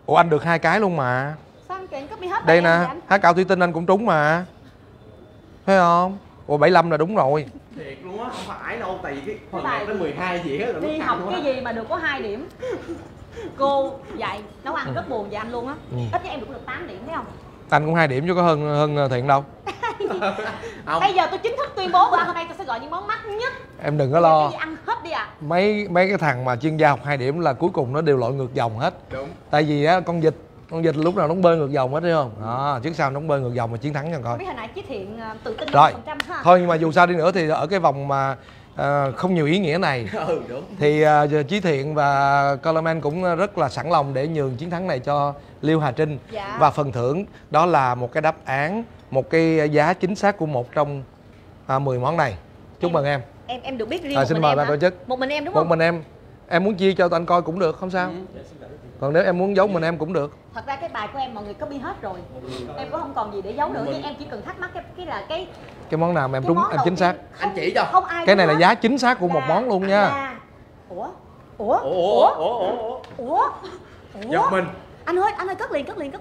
Ủa anh được 2 cái luôn mà.
Sao anh kiện copy hết
Đây
bài em
nè,
vậy anh?
há cạo thủy tinh anh cũng trúng mà. Thấy không? Ủa 75 là đúng rồi.
Thiệt luôn á, không phải đâu, tại vì cái phần
Bài
này tới 12 gì hết rồi.
Đi học cái gì mà được có 2 điểm. Cô dạy nấu ăn rất buồn về anh luôn á. Ít nhất em được 8 điểm thấy không?
Anh cũng 2 điểm chứ có hơn Thiện đâu.
Không.
Bây giờ tôi chính thức tuyên bố và hôm nay tôi sẽ gọi những món mắc nhất.
Em đừng có
Cái
lo.
gì ăn hết đi ạ.
Mấy cái thằng mà chuyên gia học 2 điểm là cuối cùng nó đều lội ngược dòng hết.
Đúng.
Tại vì á con vịt lúc nào nó cũng bơi ngược dòng hết thấy không? Đó, trước sau nó cũng bơi ngược dòng mà chiến thắng cho coi.
Biết hồi nãy Chí Thiện tự tin
Rồi.
100% ha.
Thôi nhưng mà dù sao đi nữa thì ở cái vòng mà không nhiều ý nghĩa này
Ừ đúng.
thì Chí Thiện và Coleman cũng rất là sẵn lòng để nhường chiến thắng này cho Liêu Hà Trinh.
Dạ.
Và phần thưởng đó là một cái đáp án, một cái giá chính xác của một trong 10 món này. Chúc mừng em.
Em được biết riêng một
Xin
mình
mời
em
ban
hả?
tổ chức.
Một mình em đúng
Một
không?
mình em muốn chia cho tụi anh coi cũng được, không sao. Còn nếu em muốn giấu mình em cũng được.
Thật ra cái bài của em mọi người copy hết rồi. Em cũng không còn gì để giấu nữa, nhưng em chỉ cần thắc mắc
Cái món nào mà em
cái
trúng
món
em
đầu
chính xác.
tiên
Anh chỉ cho.
Không ai
Cái này là
đúng
giá
hết.
chính xác của một món luôn nha.
Là- Ủa? Ủa?
Ủa. Giật mình.
Anh ơi cất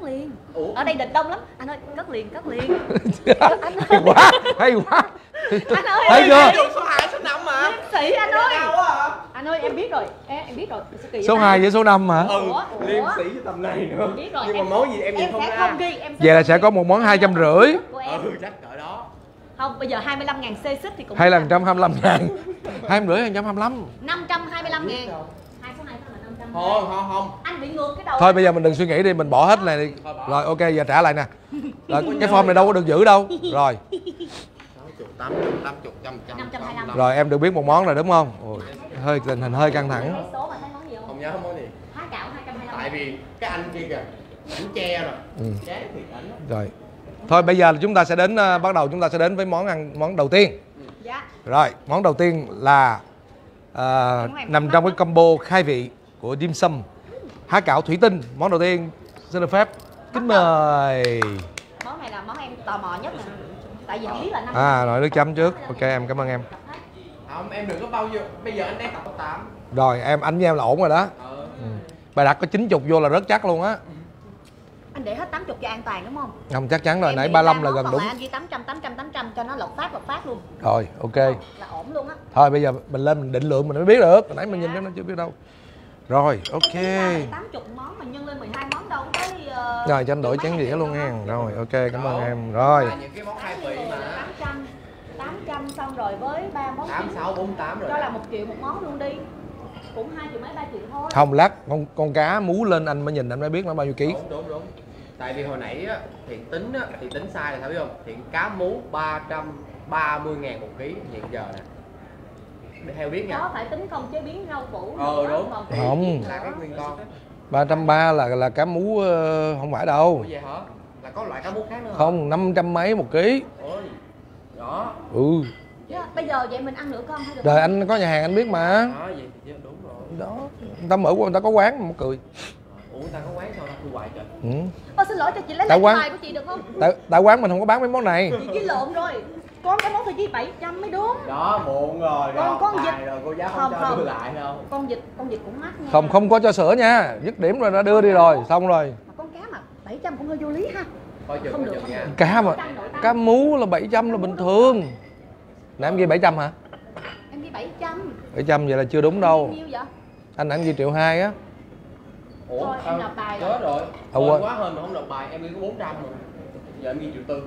liền.
Ủa?
Ở đây địch đông lắm. Anh ơi cất liền. Anh ơi.
Hay quá, hay quá.
Anh ơi.
Thấy chưa?
Số 2, số 5 mà.
Liêm sĩ anh ơi.
Đâu á?
Anh ơi em biết rồi. Em biết rồi. Sao kỳ
Số
vậy ta?
2 với số 5 hả?
Ủa?
Liêm sĩ với tầm này nữa.
Biết rồi.
Nhưng mà món gì em nhìn không
sẽ
ra.
không ghi. Em
Vậy là
không
sẽ
ghi.
có một món 250.
Của em.
Chắc cỡ đó.
Không, bây giờ 25.000 xê xích thì cũng
Hay là 125 ngàn. 250, 125.
525.000. Hai số này là 500.
Không.
Anh bị ngược cái đầu.
Thôi bây giờ mình đừng suy nghĩ đi, mình bỏ hết này đi. Rồi ok, giờ trả lại nè. Rồi, cái form này đâu có được giữ đâu. Rồi,
60, 80, 50, 100,
525.
rồi em được biết một món rồi đúng không? Ôi, hơi tình hình hơi căng thẳng.
Thấy số mà thấy món gì không?
Không nhớ món gì.
Há cảo 225.
Tại vì cái anh kia kìa, ảnh che rồi. Chán thiệt ảnh.
Rồi. Thôi bây giờ chúng ta sẽ đến bắt đầu chúng ta sẽ đến với món đầu tiên.
Dạ.
Rồi, món đầu tiên là nằm trong cái combo khai vị của dim sum há cảo thủy tinh. Món đầu tiên xin được phép kính mời.
Món này là món em tò mò nhất nè. Tại vì không biết là năm.
Nồi nước chấm trước. Ok em cảm ơn em.
Không, em đừng có bao nhiêu. Bây giờ anh đang tập 8.
Rồi anh với em là ổn rồi đó. Bài đặt có 90 vô là rất chắc luôn á.
Anh để hết 80 cho an toàn đúng không?
Không chắc chắn rồi,
Em
nãy
nghĩ
35
ra
là
món
gần
còn
đúng.
lại anh ghi 800 cho nó lột phát luôn.
Rồi ok.
Là ổn luôn á.
Thôi bây giờ mình lên mình định lượng mình mới biết được. Hồi nãy mình nhìn cái nó chưa biết đâu. Rồi, ok.
80 món mà nhân lên 12 món đâu tới
Rồi cho anh đổi chén dĩa luôn nha. Rồi, ok, cảm ơn em. Rồi.
Những cái món khai vị mà
800 xong rồi với 3 món
8648 rồi.
cho là 1 triệu một món luôn đi. Cũng 2 triệu mấy 3 triệu thôi.
Không, lát con cá mú lên anh mới nhìn anh mới biết nó bao nhiêu ký.
Đúng. Tại vì hồi nãy á, Thiện tính á, thì tính sai là sao biết không? Thiện cá mú 330.000 một ký hiện giờ nè. Theo biết nha.
Có phải tính không chế biến rau củ.
Đúng.
Không.
Là cái nguyên con.
330 là cá mú không phải đâu.
Ủa vậy hả? Là có loại cá mú khác nữa hả?
Không, 500 mấy một ký.
Ôi. Đó.
Bây giờ vậy mình ăn nửa con hay được?
Rồi anh có nhà hàng anh biết mà.
Đó vậy thì đúng rồi.
Đó. Người ta mở người ta có quán một cười.
Ủa người ta có quán sao ta thu hoài trời?
Xin lỗi cho chị lấy
Tại
lại
quán-
bài của chị được không?
Tại quán mình không có bán mấy món này.
Chị ghi lộn rồi. Con cái món thôi chứ 700 mới đúng.
Đó muộn rồi.
Con
bài
vịt.
rồi cô giáo không cho đưa lại đâu.
Con vịt cũng mắc nha.
Không có cho sữa nha. Dứt điểm rồi đã đưa đi rồi, xong rồi.
Mà con cá mà 700 cũng hơi vô lý ha.
Coi chừng
Không được,
nha.
Cá mà cá mú là 700 là bình thường. Nãy em ghi 700 hả?
Em ghi 700.
700 vậy là chưa đúng đâu.
Nhiêu vậy?
Anh nãy em ghi 1,2 triệu á.
Ủa
Thôi, em nộp bài rồi.
chết rồi.
Ủa,
Quên
quên.
quá hên mà không nộp bài, em ghi có 400 rồi. Giờ em ghi 1,4 triệu.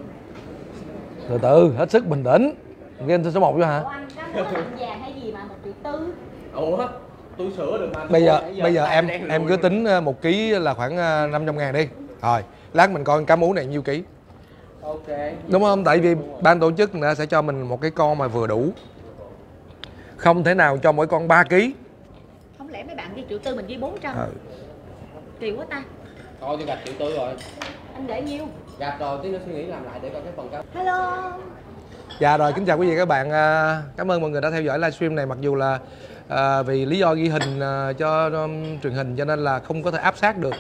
Từ từ, hết sức bình tĩnh. Ghi số 1 cho hả?
Ủa anh cá muối lạnh vàng hay gì mà 1,4 triệu?
Ủa, tôi sửa được mà.
Bây giờ em cứ tính 1 ký là khoảng 500.000 đi. Rồi, lát mình coi cá mú này nhiêu ký.
Ok.
Đúng không? Tại vì ban tổ chức người ta sẽ cho mình một cái con mà vừa đủ. Không thể nào cho mỗi con 3 ký.
Không lẽ mấy bạn ghi 1,4 triệu mình ghi 400? Kỳ quá ta.
Coi tôi gạch 1,4 triệu rồi.
Anh để nhiêu?
Gạch rồi, tí nữa suy nghĩ làm lại để coi cái phần cá.
Hello.
Dạ rồi, kính chào quý vị các bạn. Cảm ơn mọi người đã theo dõi livestream này. Mặc dù là vì lý do ghi hình cho truyền hình cho nên là không có thể áp sát được.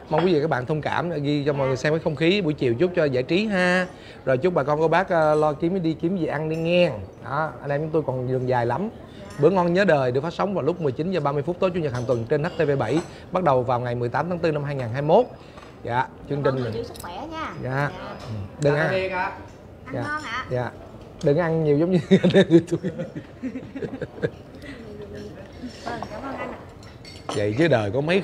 Mong quý vị các bạn thông cảm, ghi cho mọi người xem cái không khí buổi chiều chút cho giải trí ha. Rồi chúc bà con cô bác lo đi kiếm gì ăn đi nghe. Đó, anh em chúng tôi còn đường dài lắm. Bữa ngon nhớ đời được phát sóng vào lúc 19h30 tối Chủ nhật hàng tuần trên HTV7, bắt đầu vào ngày 18 tháng 4 năm 2021. Dạ, chương trình
giữ sức khỏe nha.
Dạ. Đừng ăn.
Ăn
Dạ.
ngon ạ.
Dạ. Đừng ăn nhiều giống như anh em tôi.
Cảm ơn anh ạ.
Vậy chứ đời có mấy